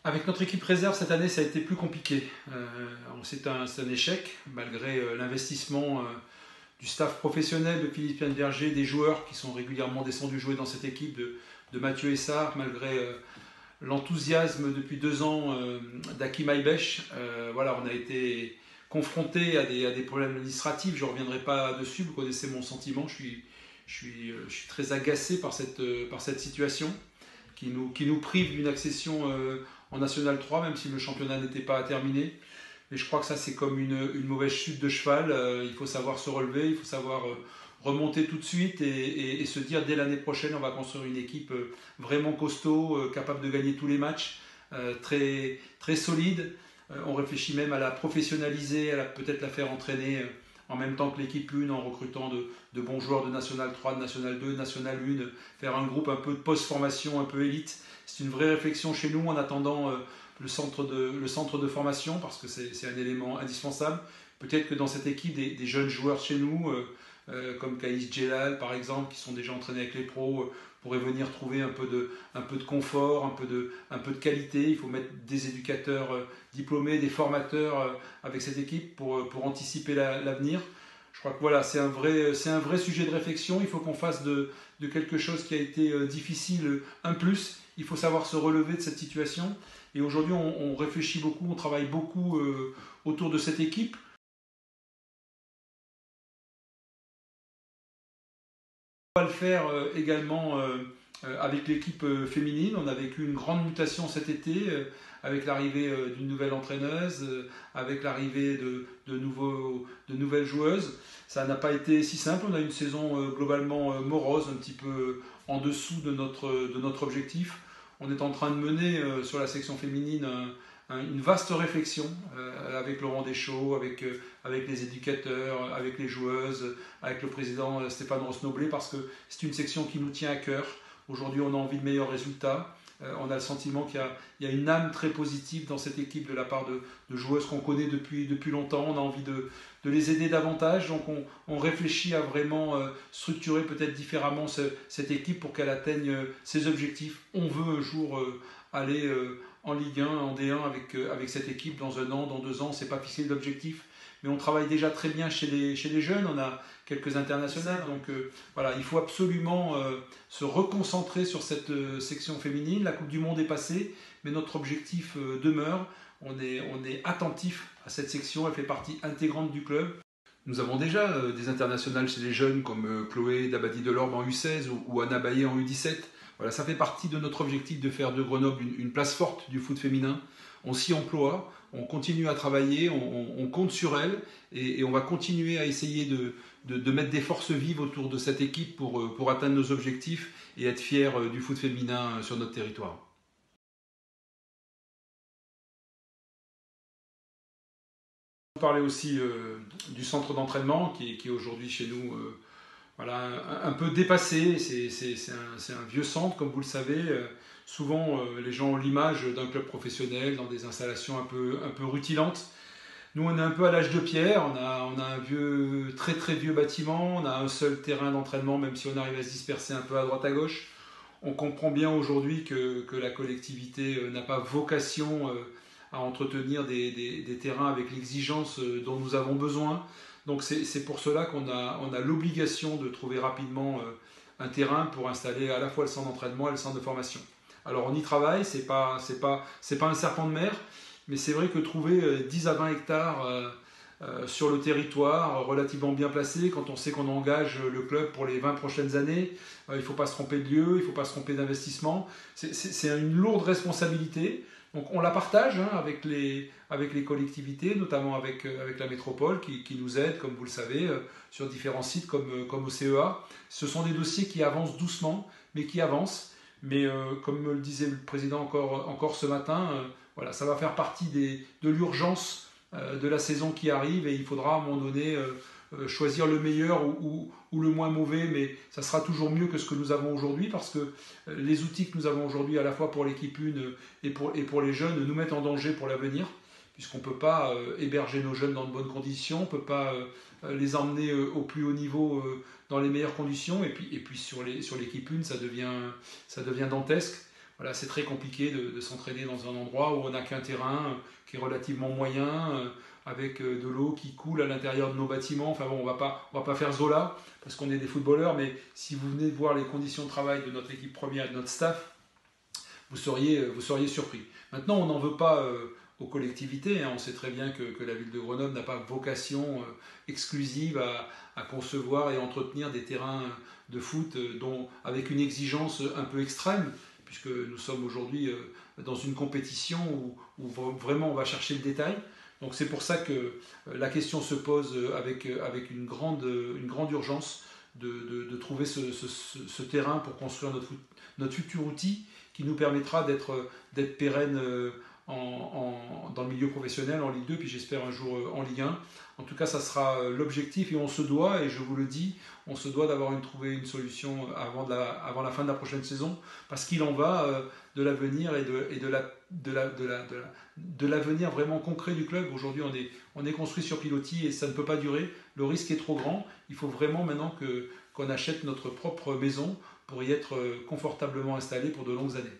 Avec notre équipe réserve, cette année, ça a été plus compliqué. C'est un échec, malgré l'investissement du staff professionnel de Philippe Verger, des joueurs qui sont régulièrement descendus jouer dans cette équipe, de Mathieu Essard, malgré l'enthousiasme depuis 2 ans d'Hakim Aïbech. Voilà, on a été confronté à des problèmes administratifs, je ne reviendrai pas dessus, vous connaissez mon sentiment, je suis très agacé par cette situation qui nous prive d'une accession en National 3, même si le championnat n'était pas terminé. Mais je crois que ça, c'est comme une mauvaise chute de cheval. Il faut savoir se relever, il faut savoir remonter tout de suite et se dire dès l'année prochaine, on va construire une équipe vraiment costaud, capable de gagner tous les matchs, très, très solide. On réfléchit même à la professionnaliser, peut-être la faire entraîner en même temps que l'équipe 1 en recrutant de bons joueurs de National 3, de National 2, de National 1, faire un groupe un peu de post-formation, un peu élite. C'est une vraie réflexion chez nous en attendant le centre de formation parce que c'est un élément indispensable. Peut-être que dans cette équipe, des jeunes joueurs chez nous, comme Kaïs Djelal par exemple, qui sont déjà entraînés avec les pros, pourraient venir trouver un peu de confort, un peu de qualité. Il faut mettre des éducateurs diplômés, des formateurs avec cette équipe pour anticiper l'avenir. Je crois que voilà, c'est un vrai sujet de réflexion. Il faut qu'on fasse de quelque chose qui a été difficile un plus. Il faut savoir se relever de cette situation. Et aujourd'hui, on réfléchit beaucoup, on travaille beaucoup autour de cette équipe. On va le faire également avec l'équipe féminine. On a vécu une grande mutation cet été avec l'arrivée d'une nouvelle entraîneuse, avec l'arrivée de nouvelles joueuses. Ça n'a pas été si simple. On a une saison globalement morose, un petit peu en dessous de notre objectif. On est en train de mener sur la section féminine une vaste réflexion avec Laurent Deschaux, avec les éducateurs, avec les joueuses, avec le président Stéphane Rosnoblet, parce que c'est une section qui nous tient à cœur. Aujourd'hui, on a envie de meilleurs résultats. On a le sentiment qu'il y a une âme très positive dans cette équipe de la part de joueuses qu'on connaît depuis longtemps. On a envie de les aider davantage. Donc on réfléchit à vraiment structurer peut-être différemment cette équipe pour qu'elle atteigne ses objectifs. On veut un jour aller en Ligue 1, en D1 avec cette équipe dans 1 an, dans 2 ans. C'est pas fixé d'objectif. Mais on travaille déjà très bien chez les jeunes. On a quelques internationales. Donc voilà, il faut absolument se reconcentrer sur cette section féminine. La Coupe du Monde est passée, mais notre objectif demeure. On est attentif à cette section, elle fait partie intégrante du club. Nous avons déjà des internationales chez les jeunes comme Chloé Dabadi Delorme en U16 ou Anna Baillet en U17. Voilà, ça fait partie de notre objectif de faire de Grenoble une place forte du foot féminin. On s'y emploie, on continue à travailler, on compte sur elle et on va continuer à essayer de mettre des forces vives autour de cette équipe pour atteindre nos objectifs et être fiers du foot féminin sur notre territoire. On parlait aussi du centre d'entraînement qui est aujourd'hui chez nous voilà, un peu dépassé. C'est un vieux centre, comme vous le savez. Souvent, les gens ont l'image d'un club professionnel dans des installations un peu rutilantes. Nous, on est un peu à l'âge de pierre. On a un vieux, très très vieux bâtiment. On a un seul terrain d'entraînement, même si on arrive à se disperser un peu à droite à gauche. On comprend bien aujourd'hui que la collectivité n'a pas vocation à entretenir des terrains avec l'exigence dont nous avons besoin. Donc c'est pour cela qu'on a l'obligation de trouver rapidement un terrain pour installer à la fois le centre d'entraînement et le centre de formation. Alors on y travaille, c'est pas un serpent de mer, mais c'est vrai que trouver 10 à 20 hectares sur le territoire, relativement bien placé, quand on sait qu'on engage le club pour les 20 prochaines années, il ne faut pas se tromper de lieu, il ne faut pas se tromper d'investissement. C'est une lourde responsabilité. Donc on la partage avec les collectivités, notamment avec la métropole qui nous aide, comme vous le savez, sur différents sites comme au CEA. Ce sont des dossiers qui avancent doucement, mais qui avancent. Mais comme me le disait le président encore ce matin, voilà, ça va faire partie de l'urgence de la saison qui arrive et il faudra à un moment donné choisir le meilleur ou le moins mauvais, mais ça sera toujours mieux que ce que nous avons aujourd'hui parce que les outils que nous avons aujourd'hui à la fois pour l'équipe 1 et pour les jeunes nous mettent en danger pour l'avenir puisqu'on ne peut pas héberger nos jeunes dans de bonnes conditions, on ne peut pas les emmener au plus haut niveau dans les meilleures conditions et puis sur l'équipe 1 ça devient dantesque. voilà, c'est très compliqué de s'entraîner dans un endroit où on n'a qu'un terrain qui est relativement moyen, avec de l'eau qui coule à l'intérieur de nos bâtiments. Enfin bon, on va pas faire Zola parce qu'on est des footballeurs, mais si vous venez voir les conditions de travail de notre équipe première et de notre staff, vous seriez surpris. Maintenant, on n'en veut pas aux collectivités. Hein. On sait très bien que la ville de Grenoble n'a pas vocation exclusive à concevoir et entretenir des terrains de foot avec une exigence un peu extrême, puisque nous sommes aujourd'hui dans une compétition où vraiment on va chercher le détail. Donc c'est pour ça que la question se pose avec une grande urgence de trouver ce terrain pour construire notre futur outil qui nous permettra d'être pérenne dans le milieu professionnel, en Ligue 2, puis j'espère un jour en Ligue 1. En tout cas, ça sera l'objectif et on se doit, et je vous le dis, on se doit trouver une solution avant la fin de la prochaine saison, parce qu'il en va de l'avenir et de l'avenir vraiment concret du club. Aujourd'hui, on est construit sur pilotis et ça ne peut pas durer. Le risque est trop grand. Il faut vraiment maintenant qu'on achète notre propre maison pour y être confortablement installé pour de longues années.